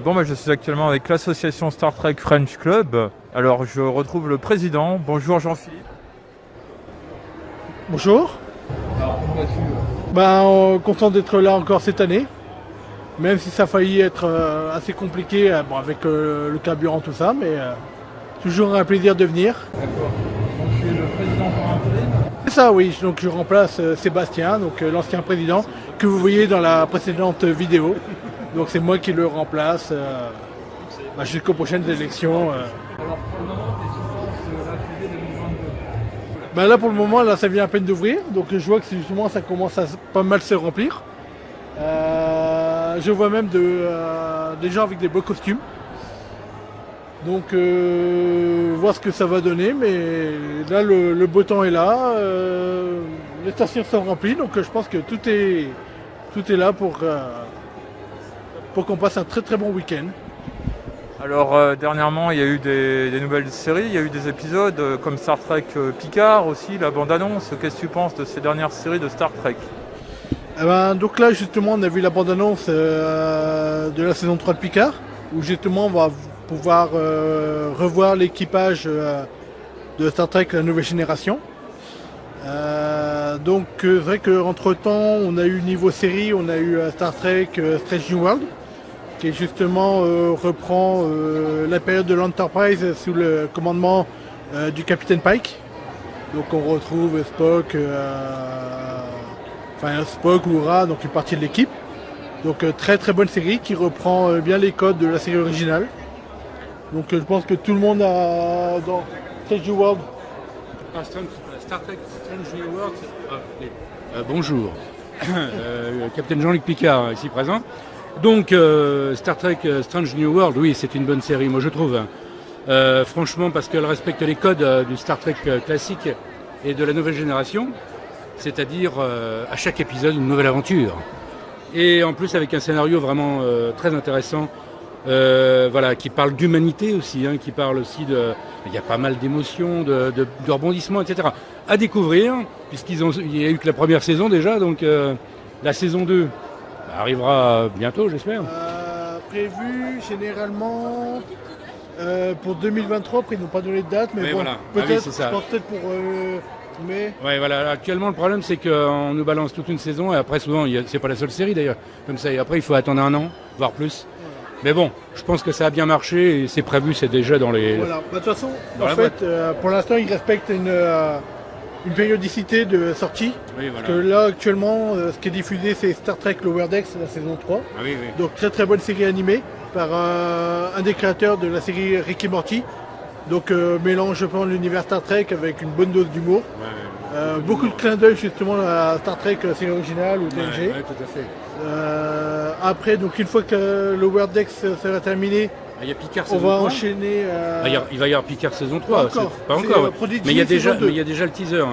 Bon, je suis actuellement avec l'association Star Trek French Club. Alors, je retrouve le président. Bonjour Jean-Philippe. Bonjour. Alors, comment vas-tu ? Content d'être là encore cette année, même si ça a failli être assez compliqué avec le carburant, tout ça, mais toujours un plaisir de venir. D'accord. Donc, je suis le président pour intérim. C'est ça, oui. Donc, je remplace Sébastien, donc l'ancien président, que vous voyez dans la précédente vidéo. Donc, c'est moi qui le remplace jusqu'aux prochaines élections. Alors, pour le moment, tu es sous la TV 2022. Là, pour le moment, là, ça vient à peine d'ouvrir, donc je vois que justement, ça commence à pas mal se remplir. Je vois même des gens avec des beaux costumes. Donc, voir ce que ça va donner, mais là, le beau temps est là, les stations sont remplies, donc je pense que tout est là pour qu'on passe un très très bon week-end. Alors, dernièrement, il y a eu des nouvelles séries, il y a eu des épisodes comme Star Trek Picard aussi, la bande-annonce. Qu'est-ce que tu penses de ces dernières séries de Star Trek ? Donc là, justement, on a vu la bande-annonce de la saison 3 de Picard, où justement, on va pouvoir revoir l'équipage de Star Trek La Nouvelle Génération. Donc, c'est vrai qu'entre-temps, on a eu niveau série, on a eu Star Trek Strange New World, qui justement reprend la période de l'Enterprise sous le commandement du capitaine Pike. Donc on retrouve Spock, Spock, Uhura, donc une partie de l'équipe. Donc très très bonne série qui reprend bien les codes de la série originale. Donc je pense que tout le monde a dans Strange New World. Star Trek Strange New World. Bonjour, Capitaine Jean-Luc Picard ici présent. Donc, Star Trek Strange New World, oui, c'est une bonne série, moi je trouve. Franchement, parce qu'elle respecte les codes du Star Trek classique et de la nouvelle génération, c'est-à-dire à chaque épisode une nouvelle aventure. Et en plus avec un scénario vraiment très intéressant, qui parle d'humanité aussi, qui parle aussi de... Il y a pas mal d'émotions, de rebondissements, etc. À découvrir, il y a eu que la première saison déjà, donc la saison 2... arrivera bientôt, j'espère. Prévu généralement pour 2023. Après, ils n'ont pas donné de date, mais bon, voilà. peut-être. C'est ça. Je pense peut-être pour mai. Ouais, voilà. Actuellement, le problème, c'est qu'on nous balance toute une saison et après, souvent, c'est pas la seule série d'ailleurs. Comme ça, et après, il faut attendre un an, voire plus. Mais bon, je pense que ça a bien marché et c'est prévu, c'est déjà dans les. Voilà. De toute façon, pour l'instant, ils respectent une périodicité de sortie. Oui, voilà. Parce que là, actuellement, ce qui est diffusé, c'est Star Trek Lower Decks, la saison 3. Ah, oui. Donc, très très bonne série animée par un des créateurs de la série Rick et Morty. Donc, mélange, je pense, l'univers Star Trek avec une bonne dose d'humour. Beaucoup de clins d'œil, justement, à Star Trek, la série originale ou TNG. Ouais, tout à fait. Après, donc, une fois que Lower Decks sera terminé, Il y a Picard on saison va 3. enchaîner. Il va y avoir Picard saison 3. Pas C'est, encore. Prodigy, Mais il y a déjà saison le teaser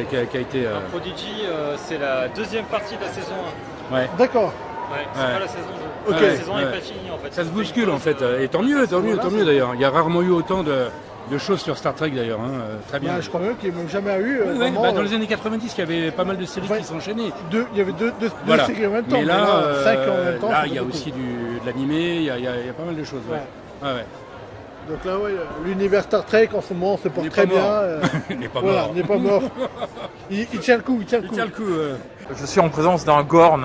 qui a été. Prodigy, c'est la deuxième partie de la saison 1. Ouais. D'accord. Ouais, c'est pas la saison 2. Ok. La saison 1 n'est pas finie en fait. Ça se bouscule en fait. Et tant mieux d'ailleurs. Il y a rarement eu autant de choses sur Star Trek d'ailleurs. Très bien. Je crois même qu'il n'y a même jamais eu. Oui, dans les années 90, il y avait pas mal de séries qui s'enchaînaient. Il y avait deux Voilà. séries en même temps. Mais là, 5 en même temps. là il y a aussi de l'animé, il y a pas mal de choses. Ouais. Donc là, l'univers Star Trek en ce moment se porte très bien. Il n'est pas voilà, mort. il n'est pas mort. il tient le coup, Il tient le coup. Je suis en présence d'un Gorn.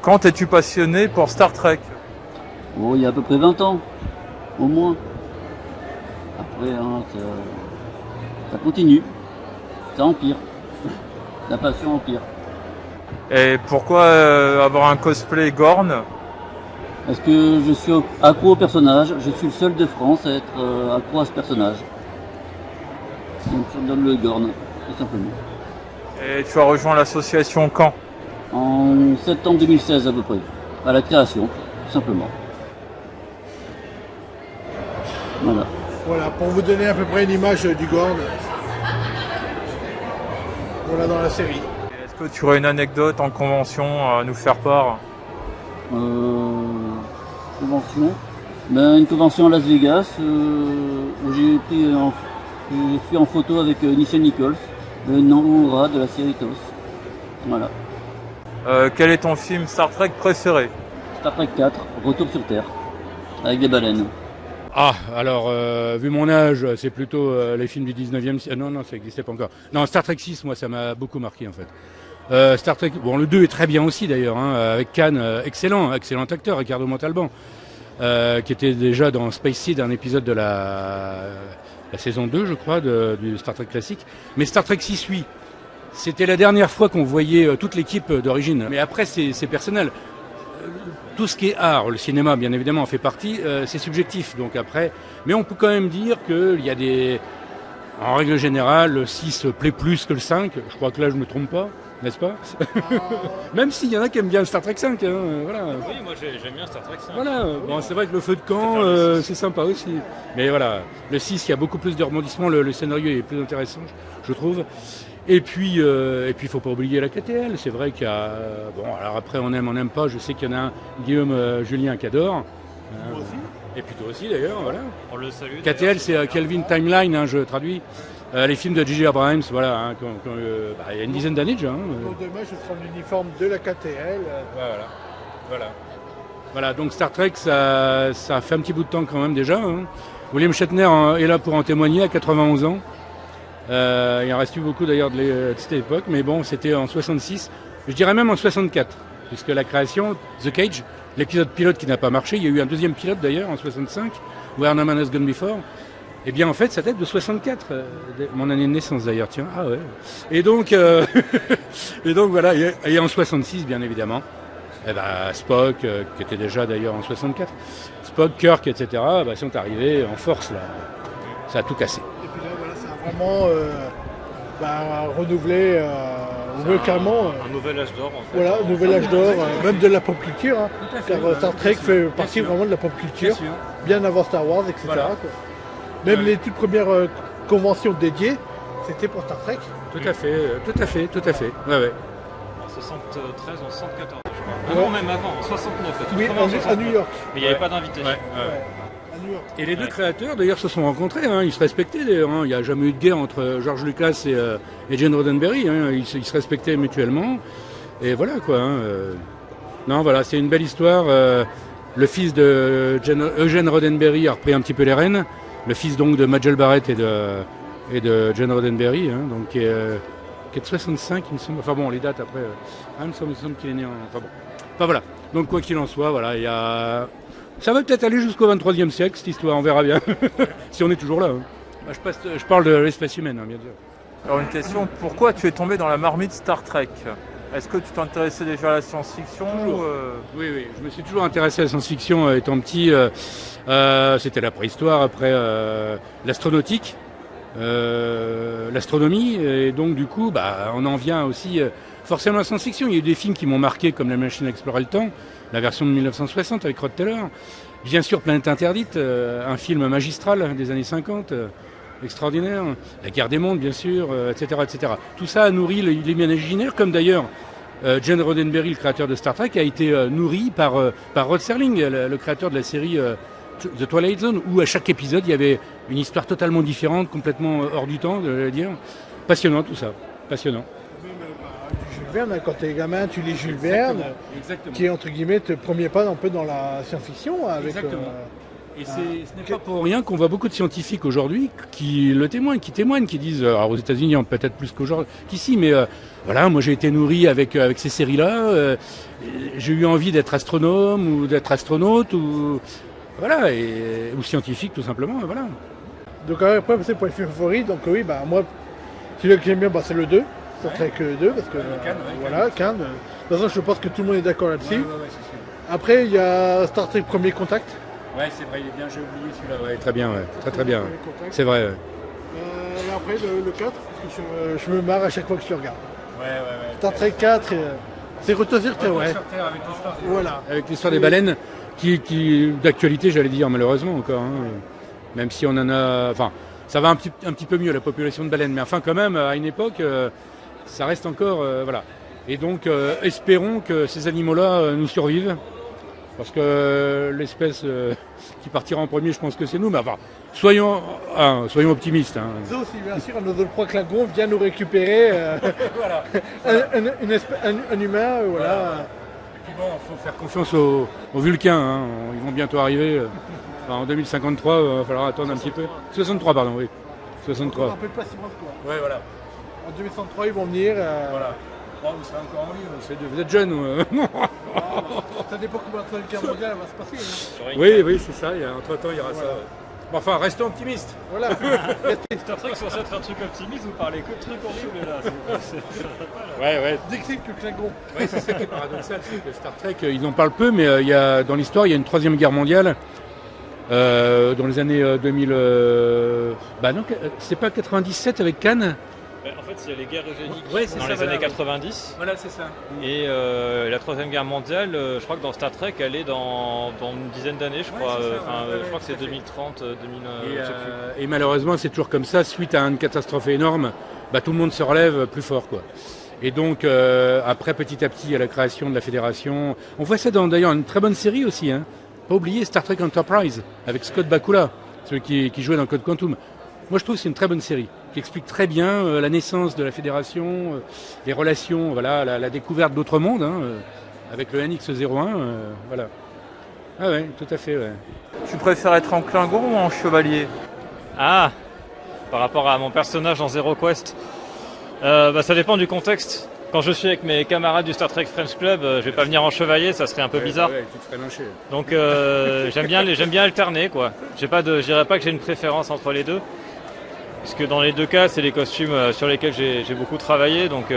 Quand es-tu passionné pour Star Trek ? Il y a à peu près 20 ans, au moins. Après, ça continue, ça empire. La passion empire. Et pourquoi avoir un cosplay Gorn ? Parce que je suis accro au personnage, je suis le seul de France à être accro à ce personnage. Donc je me donne le Gorn, tout simplement. Et tu as rejoint l'association quand ? En septembre 2016 à peu près, à la création, tout simplement. Voilà. Voilà, pour vous donner à peu près une image du Gorn. Voilà dans la série. Est-ce que tu aurais une anecdote en convention à nous faire part ? Convention. Une convention à Las Vegas où je suis en photo avec Nichelle Nichols. Le Nora de la série TOS. Voilà. Quel est ton film Star Trek préféré? Star Trek 4, Retour sur Terre, avec des baleines. Ah, alors, vu mon âge, c'est plutôt les films du 19e siècle. Non, ça n'existait pas encore. Non, Star Trek 6, moi, ça m'a beaucoup marqué, en fait. Star Trek, bon, le 2 est très bien aussi, d'ailleurs, hein, avec Khan, excellent acteur, Ricardo Montalban, qui était déjà dans Space Seed, un épisode de la saison 2, je crois, du Star Trek classique. Mais Star Trek 6, oui, c'était la dernière fois qu'on voyait toute l'équipe d'origine. Mais après, c'est personnel. Tout ce qui est art, le cinéma bien évidemment en fait partie, c'est subjectif donc après. Mais on peut quand même dire qu'il y a des... En règle générale, le 6 plaît plus que le 5. Je crois que là je me trompe pas, n'est-ce pas? Même s'il y en a qui aiment bien Star Trek 5. Hein, voilà. Oui, moi j'aime bien Star Trek 5. Voilà, bon, c'est vrai que le feu de camp, c'est sympa aussi. Mais voilà, le 6, il y a beaucoup plus de rebondissements, le scénario est plus intéressant, je trouve. Et puis, faut pas oublier la KTL. C'est vrai qu'il y a, bon, alors après on n'aime pas. Je sais qu'il y en a un, Guillaume Julien, qui adore. Moi aussi. Et puis toi aussi d'ailleurs, voilà. On le salue. KTL, c'est Kelvin Timeline, hein, je traduit. Les films de J.J. Abrams, voilà, hein, il y a une dizaine d'années déjà. Hein. Donc demain, je serai en uniforme de la KTL. Voilà, donc Star Trek, ça fait un petit bout de temps quand même déjà. Hein. William Shatner est là pour en témoigner à 91 ans. Il en reste eu beaucoup d'ailleurs de cette époque, mais bon, c'était en 66, je dirais même en 64, puisque la création, The Cage, l'épisode pilote qui n'a pas marché, il y a eu un deuxième pilote d'ailleurs en 65, Where No Man Has Gone Before, et bien en fait ça date de 64, mon année de naissance d'ailleurs, tiens, ah ouais. Et donc voilà, et en 66 bien évidemment, Spock, qui était déjà d'ailleurs en 64, Spock, Kirk, etc., sont arrivés en force là, ça a tout cassé. Et puis là, voilà, ça a vraiment renouvelé, carrément. Un nouvel âge d'or en fait. Voilà, un nouvel âge d'or, même de la pop culture. Hein, car Star Trek fait partie vraiment de la pop culture, bien avant Star Wars, etc. Voilà. Quoi. Même les toutes premières conventions dédiées, c'était pour Star Trek. Tout à fait. Ouais. En 73, en 74, je crois. Non, même avant, en 69. Oui, à New York. Mais il n'y avait pas d'invitation. À New York. Et les deux créateurs d'ailleurs se sont rencontrés, hein, ils se respectaient d'ailleurs, hein. Il n'y a jamais eu de guerre entre George Lucas et Gene Roddenberry, hein. Ils se respectaient mutuellement, et voilà quoi. Hein. Non voilà, c'est une belle histoire. Le fils de Eugene Roddenberry a repris un petit peu les rênes, le fils donc de Majel Barrett et de Gene Roddenberry, hein, donc qui est de 65 il me semble, enfin bon les dates après, il me semble qu'il est né en... Enfin voilà, donc quoi qu'il en soit, voilà, il y a... Ça va peut-être aller jusqu'au 23e siècle, cette histoire, on verra bien. Si on est toujours là. Hein. Je parle de l'espèce humaine, hein, bien sûr. Alors une question, pourquoi tu es tombé dans la marmite Star Trek? Est-ce que tu t'intéressais déjà à la science-fiction Oui, je me suis toujours intéressé à la science-fiction étant petit. C'était la préhistoire, après l'astronautique, l'astronomie, et donc du coup, on en vient aussi forcément à la science-fiction. Il y a eu des films qui m'ont marqué, comme La Machine à explorer le temps, la version de 1960 avec Rod Taylor. Bien sûr, Planète Interdite, un film magistral des années 50, extraordinaire. La Guerre des Mondes, bien sûr, etc., etc. Tout ça a nourri l'imaginaire, comme d'ailleurs Gene Roddenberry, le créateur de Star Trek, a été nourri par Rod Serling, le créateur de la série The Twilight Zone, où à chaque épisode, il y avait une histoire totalement différente, complètement hors du temps, je veux dire. Passionnant tout ça, passionnant. Jules Verne, quand t'es gamin, tu lis Jules Verne, qui est entre guillemets te premier pas un peu dans la science-fiction. Avec, et ce n'est pas pour rien qu'on voit beaucoup de scientifiques aujourd'hui qui témoignent, qui disent, alors aux États-Unis peut-être plus qu'ici, mais voilà, moi j'ai été nourri avec ces séries-là, j'ai eu envie d'être astronome ou d'être astronaute ou voilà, ou scientifique tout simplement, voilà. Donc après c'est pour les films favoris, donc oui, moi celui que j'aime bien, c'est le 2. Star Trek 2 parce que Khan. De toute façon, je pense que tout le monde est d'accord là-dessus. Après, il y a Star Trek Premier Contact. Ouais, c'est vrai, il est bien, j'ai oublié celui-là. Ouais, très bien, très bien. C'est vrai. Et après, le 4, parce que je me marre à chaque fois que je le regarde. Ouais. Star Trek 4, c'est Retour sur Terre, ouais. Avec l'histoire des baleines, qui d'actualité, j'allais dire, malheureusement encore. Hein. Même si on en a... Enfin, ça va un petit peu mieux, la population de baleines. Mais enfin, quand même, à une époque... ça reste encore, voilà. Et donc, espérons que ces animaux-là nous survivent Parce que l'espèce qui partira en premier, je pense que c'est nous. Mais enfin, soyons optimistes. Hein. Ça aussi, bien sûr, nos autres proies Klingon vient nous récupérer Voilà. un humain, voilà. Et puis bon, il faut faire confiance aux Vulcains. Hein. Ils vont bientôt arriver. En 2053, il va falloir attendre un petit peu. 63, pardon, oui. On 63. n'en peut pas si loin que toi. Ouais, voilà. En 2063, ils vont venir. Voilà. Oh, vous serez encore en vie, vous êtes jeunes. Ça dépend comment la Troisième Guerre mondiale va se passer. Hein. Oui, c'est ça. Entre-temps, il y aura ça. Bon, enfin, restons optimistes. Voilà. Star Trek censé être un truc optimiste, vous parlez que de trucs horribles là. Ouais. Décrit le Klingon. Ouais, c'est ça qui est paradoxal, c'est que Star Trek, ils en parlent peu, mais dans l'histoire, il y a une troisième guerre mondiale. Dans les années 2000. Non, c'est pas 97 avec Cannes. En fait, il y a les guerres eugéniques dans les années 90. Voilà, c'est ça. Et la Troisième Guerre mondiale, je crois que dans Star Trek, elle est dans une dizaine d'années, je crois. Je crois que c'est 2030, 2001. Et malheureusement, c'est toujours comme ça. Suite à une catastrophe énorme, tout le monde se relève plus fort, quoi. Et donc, après, petit à petit, il y a la création de la fédération. On voit ça dans d'ailleurs une très bonne série aussi. Hein. Pas oublier Star Trek Enterprise avec Scott Bakula, celui qui jouait dans Code Quantum. Moi, je trouve que c'est une très bonne série qui explique très bien la naissance de la fédération, les relations, voilà, la découverte d'autres mondes, hein, avec le NX-01, voilà. Ah ouais, tout à fait, ouais. Tu préfères être en Klingon ou en chevalier? Ah, par rapport à mon personnage en Zero Quest, ça dépend du contexte. Quand je suis avec mes camarades du Star Trek French Club, je vais pas venir en chevalier, ça serait un peu bizarre. Ouais, tu te ferais lyncher. Donc j'aime bien alterner, quoi. Je dirais pas que j'ai une préférence entre les deux. Parce que dans les deux cas, c'est les costumes sur lesquels j'ai beaucoup travaillé, donc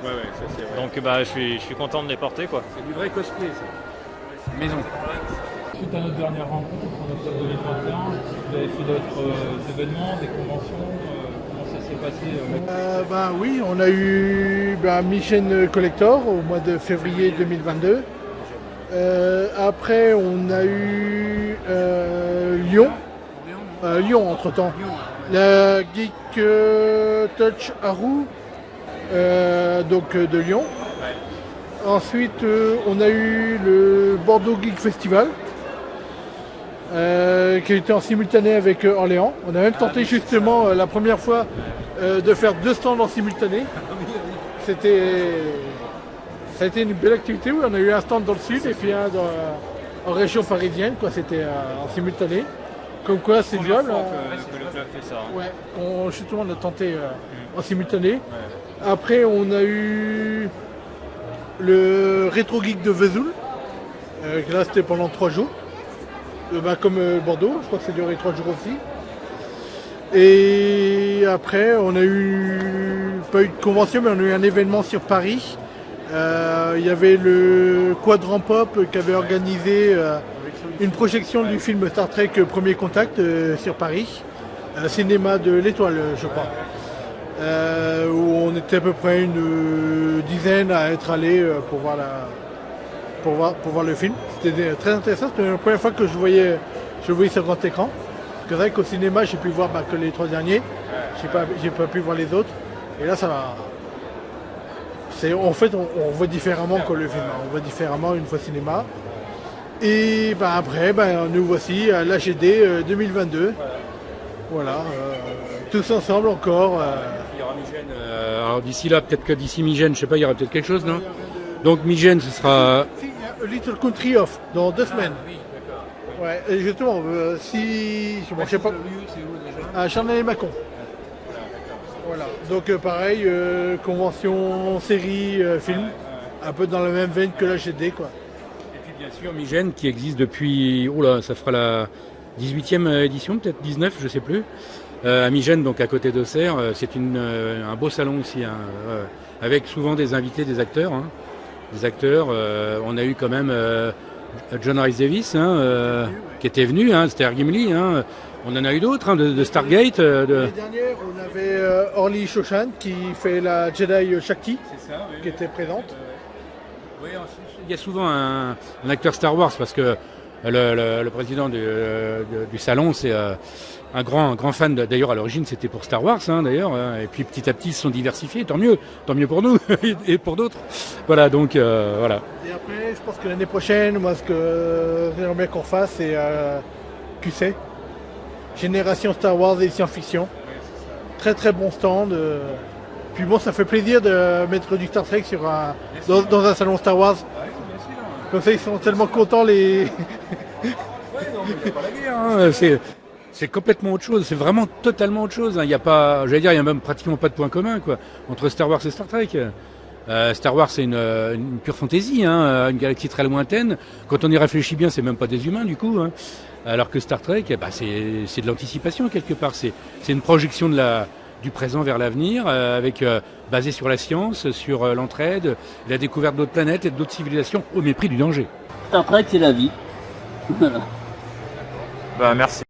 Ouais, ça c'est vrai. je suis content de les porter, quoi. C'est du vrai cosplay, ça. Maison. Suite à notre dernière rencontre en octobre 2021, vous avez fait d'autres événements, des conventions, comment ça s'est passé Oui, on a eu Mission Collector au mois de février 2022. Après, on a eu Lyon entre-temps. La Geek Touch Haru, de Lyon. Ensuite, on a eu le Bordeaux Geek Festival, qui était en simultané avec Orléans. On a même tenté justement la première fois de faire 2 stands en simultané. Ça a été une belle activité. Oui, on a eu un stand dans le sud et puis un en région parisienne. C'était en simultané. Comme quoi, c'est viable. Que le club fait ça. Ouais, justement, on a tenté en simultané. Ouais. Après, on a eu le Rétro Geek de Vesoul. Là, c'était pendant 3 jours. Comme Bordeaux, je crois que c'est duré 3 jours aussi. Et après, on a pas eu de convention, mais on a eu un événement sur Paris. Il y avait le Quadrant Pop qui avait organisé une projection du film Star Trek Premier Contact sur Paris, cinéma de l'Étoile, je crois, où on était à peu près une dizaine à être allés pour voir le film. C'était très intéressant, c'était la première fois que je voyais sur grand écran. C'est vrai qu'au cinéma, j'ai pu voir que les 3 derniers, j'ai pas pu voir les autres, et là ça va. En fait, on voit différemment que le film, on voit différemment une fois cinéma. Et après, nous voici à l'AGD 2022. Voilà, tous ensemble encore. Il y aura Migène. Alors d'ici là, peut-être que d'ici Migène, je sais pas, il y aura peut-être quelque chose, non? Donc Migène, ce sera. A Little Country Off, dans 2 semaines. Oui, d'accord. Ouais, et justement, je sais pas. C'est où déjà? À Charnay-les-Mâcon. Voilà, donc pareil, convention, série, film, un peu dans la même veine que la GD, quoi. Et puis bien sûr Migène qui existe depuis, ça fera la 18e édition, peut-être 19, je sais plus. À Migène, donc à côté d'Auxerre, c'est un beau salon aussi, hein, avec souvent des invités, des acteurs. Hein, on a eu quand même John Rhys Davies, qui était venu, c'était Gimli. On en a eu d'autres, de Stargate. L'année dernière, on avait Orly Shoshan qui fait la Jedi Shakti, qui était présente. Oui, il y a souvent un acteur Star Wars parce que Le président du salon, c'est un grand fan. D'ailleurs, à l'origine, c'était pour Star Wars, d'ailleurs. Et puis petit à petit, ils se sont diversifiés. Tant mieux pour nous et pour d'autres. Voilà, donc voilà. Et après, je pense que l'année prochaine, moi, ce que j'aimerais bien qu'on fasse, c'est QC, Génération Star Wars et Science-Fiction. Très très bon stand. Puis bon, ça fait plaisir de mettre du Star Trek dans un salon Star Wars. Comme ça, ils sont tellement contents les. C'est complètement autre chose, c'est vraiment totalement autre chose. Il y a pas, j'allais dire, il y a même pratiquement pas de point commun quoi entre Star Wars et Star Trek. Star Wars c'est une pure fantaisie, une galaxie très lointaine. Quand on y réfléchit bien, c'est même pas des humains du coup. Alors que Star Trek, c'est de l'anticipation quelque part. C'est une projection du présent vers l'avenir, basée sur la science, sur l'entraide, la découverte d'autres planètes et d'autres civilisations au mépris du danger. Star Trek, c'est la vie. Voilà. Bah, merci.